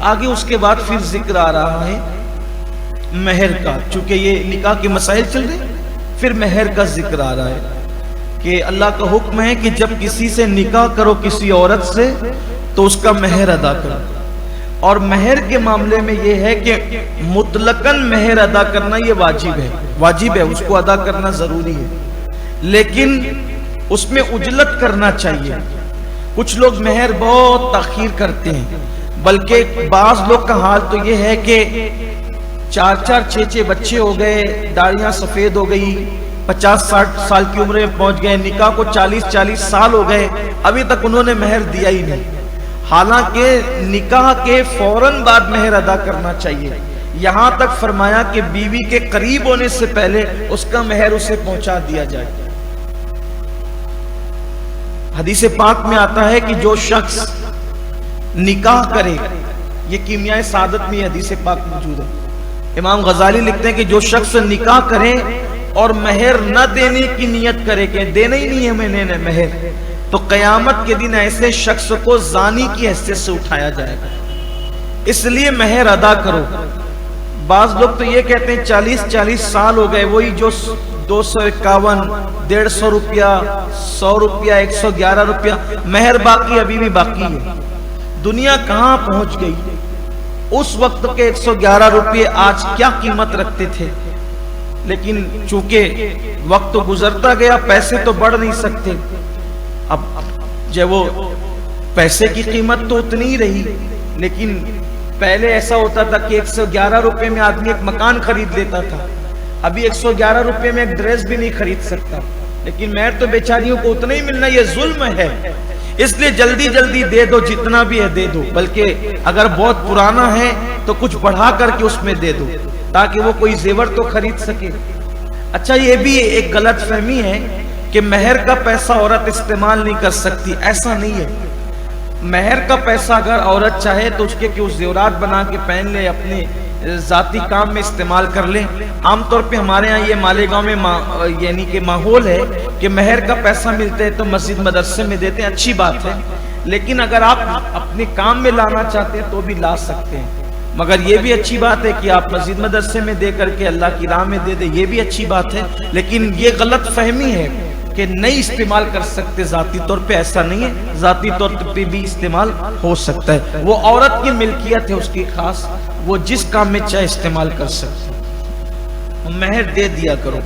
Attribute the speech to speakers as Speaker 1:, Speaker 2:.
Speaker 1: آگے اس کے بعد پھر ذکر آ رہا ہے مہر کا، چونکہ یہ نکاح کے مسائل چل رہے پھر مہر کا ذکر آ رہا ہے کہ اللہ کا حکم ہے کہ جب کسی سے نکاح کرو کسی عورت سے تو اس کا مہر ادا کرو. اور مہر کے معاملے میں یہ ہے کہ مطلقاً مہر ادا کرنا یہ واجب ہے، اس کو ادا کرنا ضروری ہے، لیکن اس میں عجلت کرنا چاہیے. کچھ لوگ مہر بہت تاخیر کرتے ہیں، بلکہ بعض لوگ کا حال تو یہ ہے کہ 4 6 بچے ہو گئے، داڑیاں سفید ہو گئی، 50 60 سال کی عمر میں پہنچ گئے، نکاح کو 40 سال ہو گئے، ابھی تک انہوں نے مہر دیا ہی نہیں. حالانکہ نکاح کے فوراً بعد مہر ادا کرنا چاہیے. یہاں تک فرمایا کہ بیوی کے قریب ہونے سے پہلے اس کا مہر اسے پہنچا دیا جائے. حدیث پاک میں آتا ہے کہ جو شخص نکاح کرے، یہ کیمیائے سعادت میں حدیث پاک موجود ہے. امام غزالی لکھتے ہیں کہ جو شخص نکاح کرے اور مہر نہ دینے کی نیت کرے کہ دینا ہی نہیں ہے میں نے مہر، تو قیامت کے دن ایسے شخص کو زانی کی حیثیت سے اٹھایا جائے گا. اس لیے مہر ادا کرو. بعض لوگ تو یہ کہتے ہیں 40 سال ہو گئے، وہی جو 251 150 روپیہ 100 روپیہ 111 روپیہ مہر باقی، ابھی بھی باقی ہے. دنیا کہاں پہنچ گئی؟ اس وقت کے 111 روپیے آج کیا قیمت رکھتے تھے، لیکن چونکہ وقت تو گزرتا گیا، پیسے تو بڑھ نہیں سکتے. اب جب وہ پیسے کی قیمت تو اتنی ہی رہی، لیکن پہلے ایسا ہوتا تھا کہ 111 روپے میں آدمی ایک مکان خرید لیتا تھا. ابھی 111 روپے میں ایک ڈریس بھی نہیں خرید سکتا، لیکن مہر تو بیچاریوں کو اتنا ہی ملنا، یہ ظلم ہے. اس لیے جلدی دے دو، جتنا بھی ہے دے دو، بلکہ اگر بہت پرانا ہے تو کچھ بڑھا کر کے اس میں دے دو تاکہ وہ کوئی زیور تو خرید سکے. اچھا، یہ بھی ایک غلط فہمی ہے کہ مہر کا پیسہ عورت استعمال نہیں کر سکتی. ایسا نہیں ہے. مہر کا پیسہ اگر عورت چاہے تو اس کے زیورات بنا کے پہن لے، اپنے ذاتی کام میں استعمال کر لیں. عام طور پہ ہمارے ہاں یہ مالیگاؤں میں یعنی کہ ماحول ہے کہ مہر کا پیسہ ملتے ہے تو مسجد مدرسے میں دیتے ہیں، اچھی بات ہے. لیکن اگر آپ اپنے کام میں لانا چاہتے ہیں تو بھی لا سکتے ہیں، مگر یہ بھی اچھی بات ہے کہ آپ مسجد مدرسے میں دے کر کے اللہ کی راہ میں دے دیں، یہ بھی اچھی بات ہے. لیکن یہ غلط فہمی ہے کہ نہیں استعمال کر سکتے. ذاتی طور پہ ایسا نہیں ہے، ذاتی طور پہ بھی استعمال ہو سکتا ہے. وہ عورت کی ملکیت ہے، اس کی خاص، وہ جس کام میں چاہے استعمال کر سکتے. مہر دے دیا کرو.